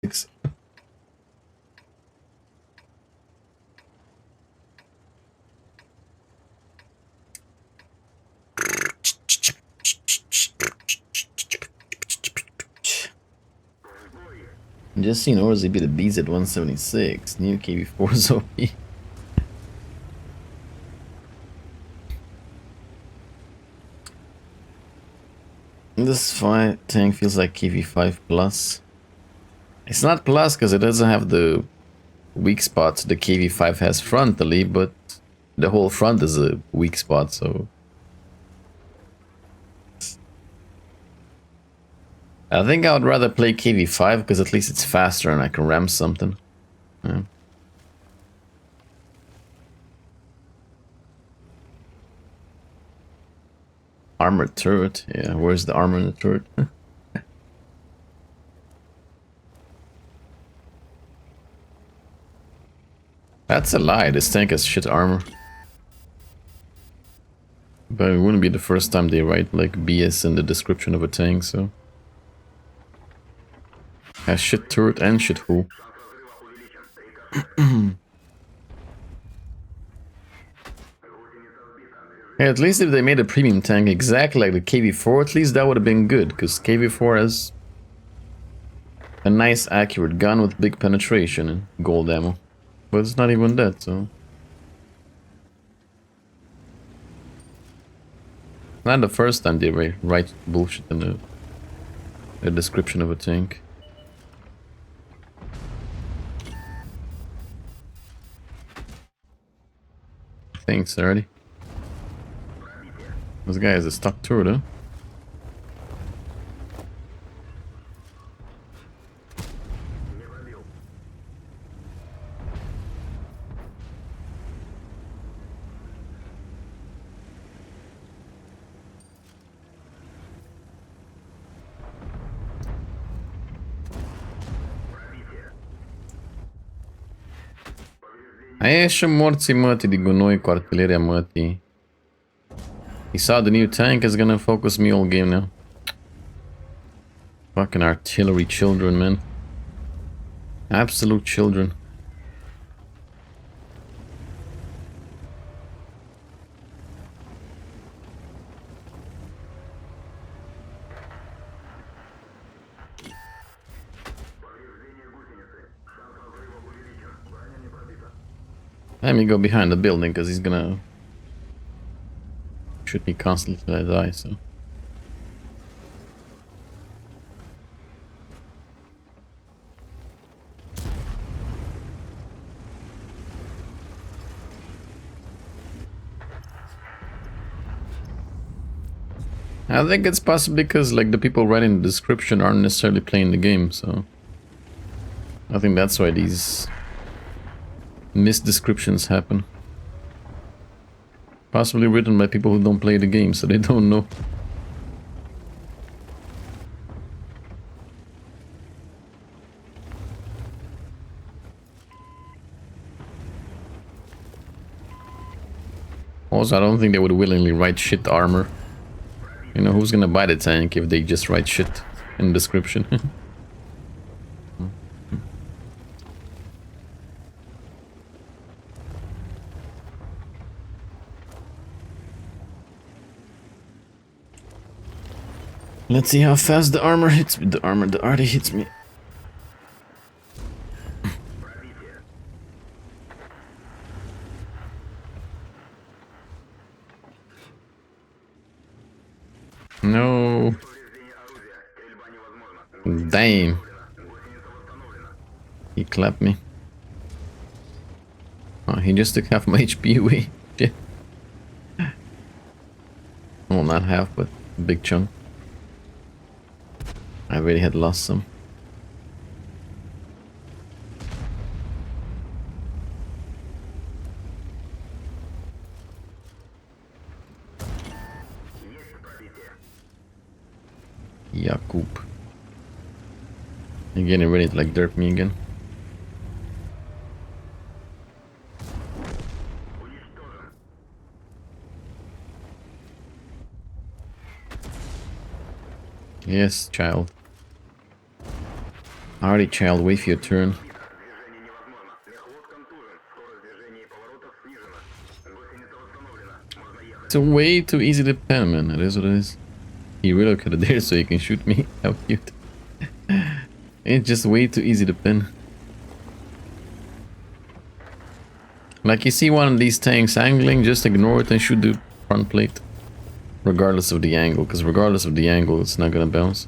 Just seen Orzi beat the bees at 176. New KV-4 Zoe. This fight tank feels like KV-5 plus. It's not plus because it doesn't have the weak spots the KV-5 has frontally, but the whole front is a weak spot, so... I think I would rather play KV-5 because at least it's faster and I can ram something. Yeah. Armored turret? Yeah, where's the armor in the turret? That's a lie, this tank has shit armor. But it wouldn't be the first time they write like BS in the description of a tank, so... Has shit turret and shit hull. Yeah, at least if they made a premium tank exactly like the KV-4, at least that would have been good, because KV-4 has a nice accurate gun with big penetration and gold ammo. But it's not even that, so... Not the first time they write bullshit in the description of a tank. Thanks, already. This guy is a stock turret, huh? Aia și morții mătii de gunoi cu artileria mătii. He saw the new tank is gonna focus me all game now. Fucking artillery children, man. Absolute children. Let me go behind the building because he's gonna shoot me constantly till I die, so. I think it's possibly because like the people writing the description aren't necessarily playing the game, so I think that's why these misdescriptions happen. Possibly written by people who don't play the game, so they don't know. Also, I don't think they would willingly write shit armor. You know, who's gonna buy the tank if they just write shit in the description? Let's see how fast the armor hits me. The armor that already hits me. No. Damn. He clapped me. Oh, he just took half my HP away. Shit. Well, not half, but a big chunk. I already had lost some. Jakub. You're getting ready to like derp me again. Yes, child. Alrighty, child, wait for your turn. It's a way too easy to pen, man. It is what it is. He relocated there so he can shoot me. How cute. It's just way too easy to pin. Like, you see one of these tanks angling, just ignore it and shoot the front plate. Regardless of the angle, because regardless of the angle, it's not gonna bounce.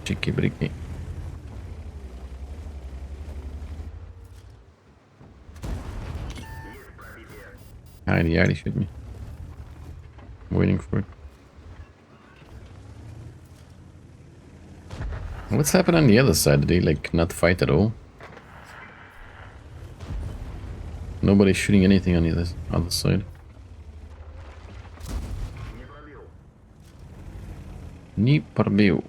Chicky bricky. Alrighty, shoot me. I'm waiting for it. What's happened on the other side? Did they, like, not fight at all? Nobody's shooting anything on the other side. Не пробил.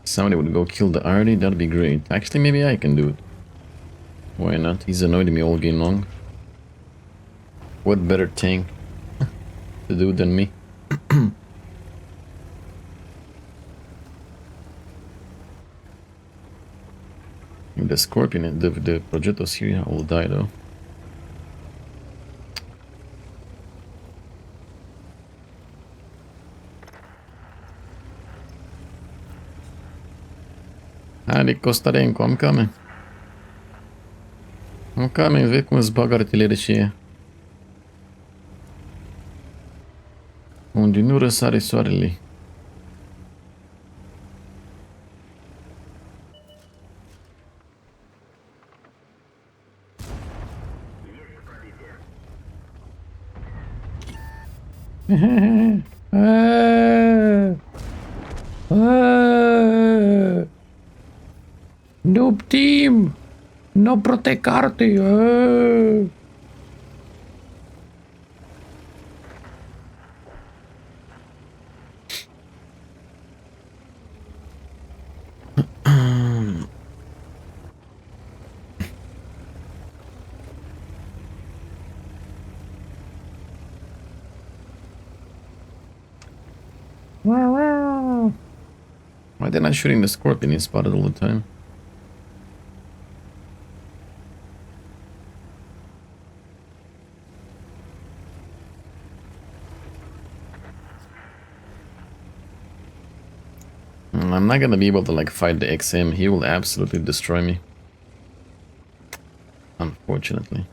Somebody would go kill the Artie, that'd be great. Actually, maybe I can do it. Why not? He's annoyed me all game long. What better tank to do than me? The Scorpion, the Progettos here will die though. Ali Kostarenko, I'm coming. I'm coming, vê com os bug artilheira cheia. Onde Nura Sari Sorili. Noob team! No protecarte! Wow. Why they're not shooting the Scorpion? He's spotted all the time. I'm not gonna be able to like fight the XM. He will absolutely destroy me. Unfortunately.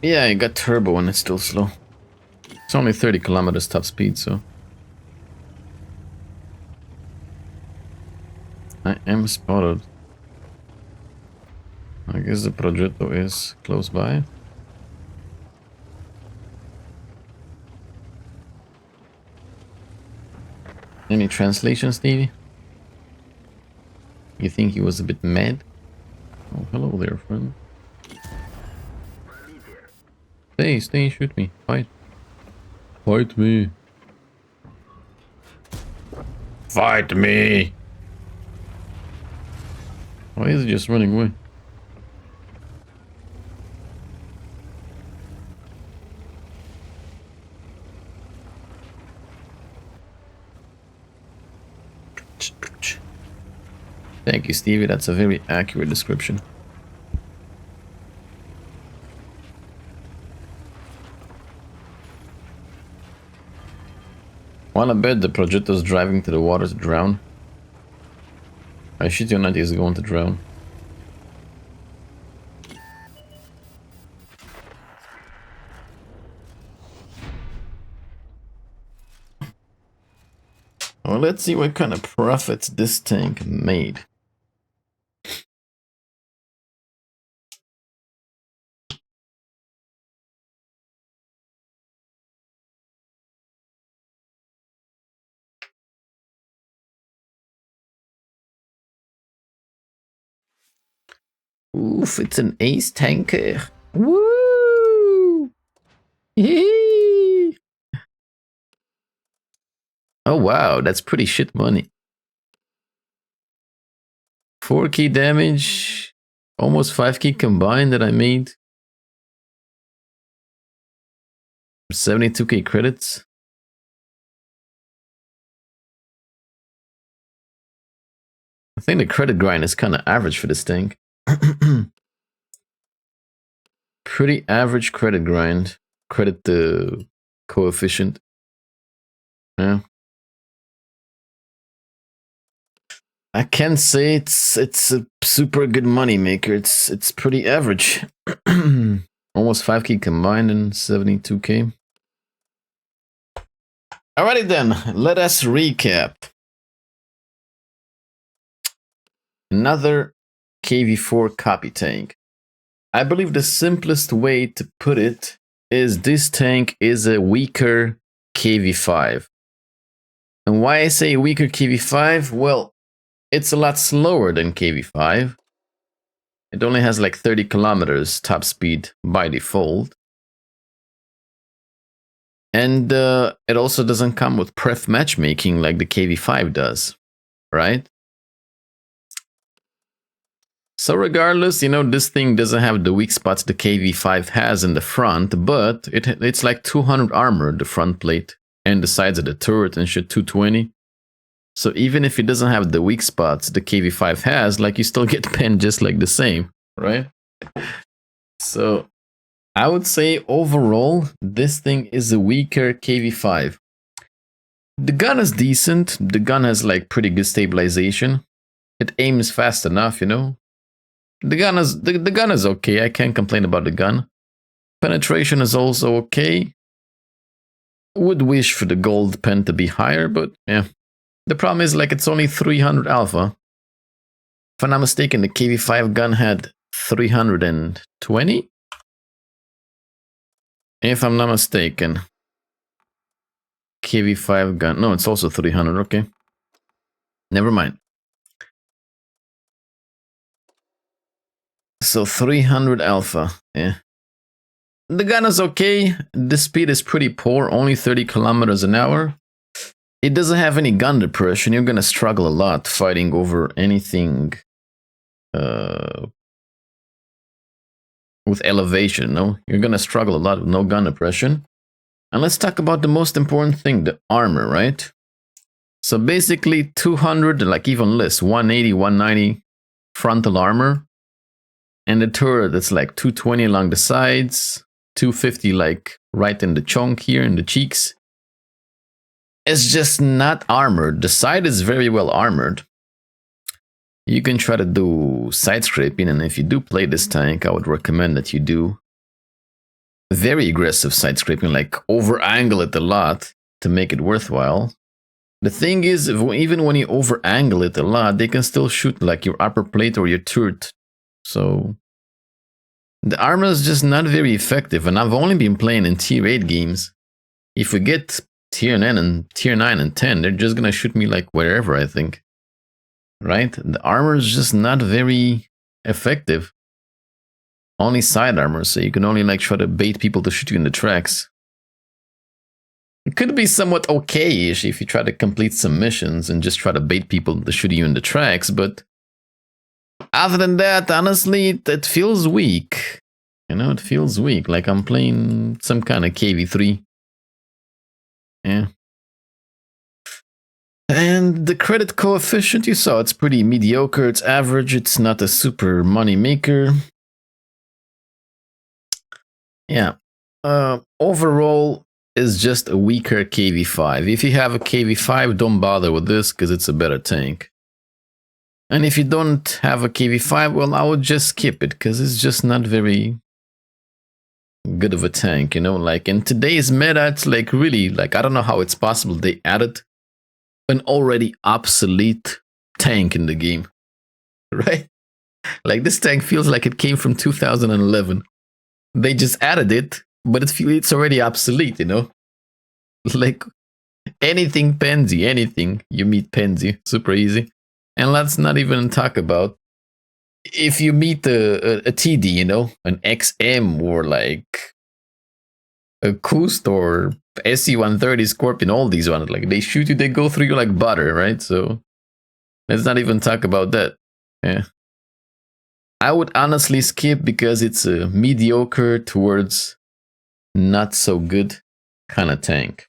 Yeah, I got turbo and it's still slow. It's only 30 kilometers top speed, so I am spotted. I guess the Progetto is close by. Any translation, Stevie? You think he was a bit mad? Oh, hello there, friend. Stay, shoot me. Fight. Fight me. Fight me! Why is he just running away? Thank you, Stevie. That's a very accurate description. Wanna bet the Progetto's driving to the water to drown? I shit you not, he's going to drown. Well, let's see what kind of profits this tank made. Oof, it's an ace tanker. Woo! Yee! Oh wow, that's pretty shit money. 4k damage, almost 5k combined that I made. 72k credits. I think the credit grind is kind of average for this tank. Pretty average credit grind. Credit the coefficient. Yeah. I can't say it's a super good money maker. It's pretty average. Almost 5k combined and 72k. Alrighty then, let us recap. Another KV-4 copy tank. I believe the simplest way to put it is this tank is a weaker KV-5. And why I say weaker KV-5? Well, it's a lot slower than KV-5. It only has like 30 kilometers top speed by default. And it also doesn't come with pref matchmaking like the KV-5 does, right? So regardless, you know, this thing doesn't have the weak spots the KV-5 has in the front, but it's like 200 armor, the front plate, and the sides of the turret and shit, 220. So even if it doesn't have the weak spots the KV-5 has, like, you still get penned just like the same, right? So I would say overall, this thing is a weaker KV-5. The gun is decent. The gun has like pretty good stabilization. It aims fast enough, you know. The gun is okay. I can't complain about the gun. Penetration is also okay. Would wish for the gold pen to be higher, but yeah. The problem is, like, it's only 300 alpha. If I'm not mistaken, the KV-5 gun had 320? If I'm not mistaken. KV-5 gun. No, it's also 300, okay. Never mind. So 300 alpha, yeah. The gun is okay. The speed is pretty poor, only 30 kilometers an hour. It doesn't have any gun depression. You're gonna struggle a lot fighting over anything with elevation, no? You're gonna struggle a lot with no gun depression. And let's talk about the most important thing, the armor, right? So basically 200, like even less, 180, 190 frontal armor. And the turret, it's like 220 along the sides, 250 like right in the chunk here, in the cheeks. It's just not armored. The side is very well armored. You can try to do side scraping, and if you do play this tank, I would recommend that you do very aggressive side scraping, like over angle it a lot to make it worthwhile. The thing is, even when you over angle it a lot, they can still shoot like your upper plate or your turret. So the armor is just not very effective, and I've only been playing in tier 8 games. If we get tier 9 and 10, they're just gonna shoot me like wherever, I think. Right? The armor is just not very effective. Only side armor, so you can only like try to bait people to shoot you in the tracks. It could be somewhat okay-ish if you try to complete some missions and just try to bait people to shoot you in the tracks, but other than that, honestly, it feels weak. You know, it feels weak, like I'm playing some kind of KV-3. Yeah. And the credit coefficient, you saw, it's pretty mediocre, it's average, it's not a super money maker. Yeah. Overall, is just a weaker KV-5. If you have a KV-5, don't bother with this because it's a better tank. And if you don't have a KV-5, well, I would just skip it because it's just not very good of a tank, you know? Like in today's meta, it's like really, like, I don't know how it's possible they added an already obsolete tank in the game, right? Like this tank feels like it came from 2011. They just added it, but it's already obsolete, you know? Like anything Pansy, anything you meet Pansy, super easy. And let's not even talk about if you meet a TD, you know, an XM or like a Kust or SC-130 Scorpion, all these ones, like they shoot you, they go through you like butter, right? So let's not even talk about that. Yeah. I would honestly skip because it's a mediocre towards not so good kind of tank.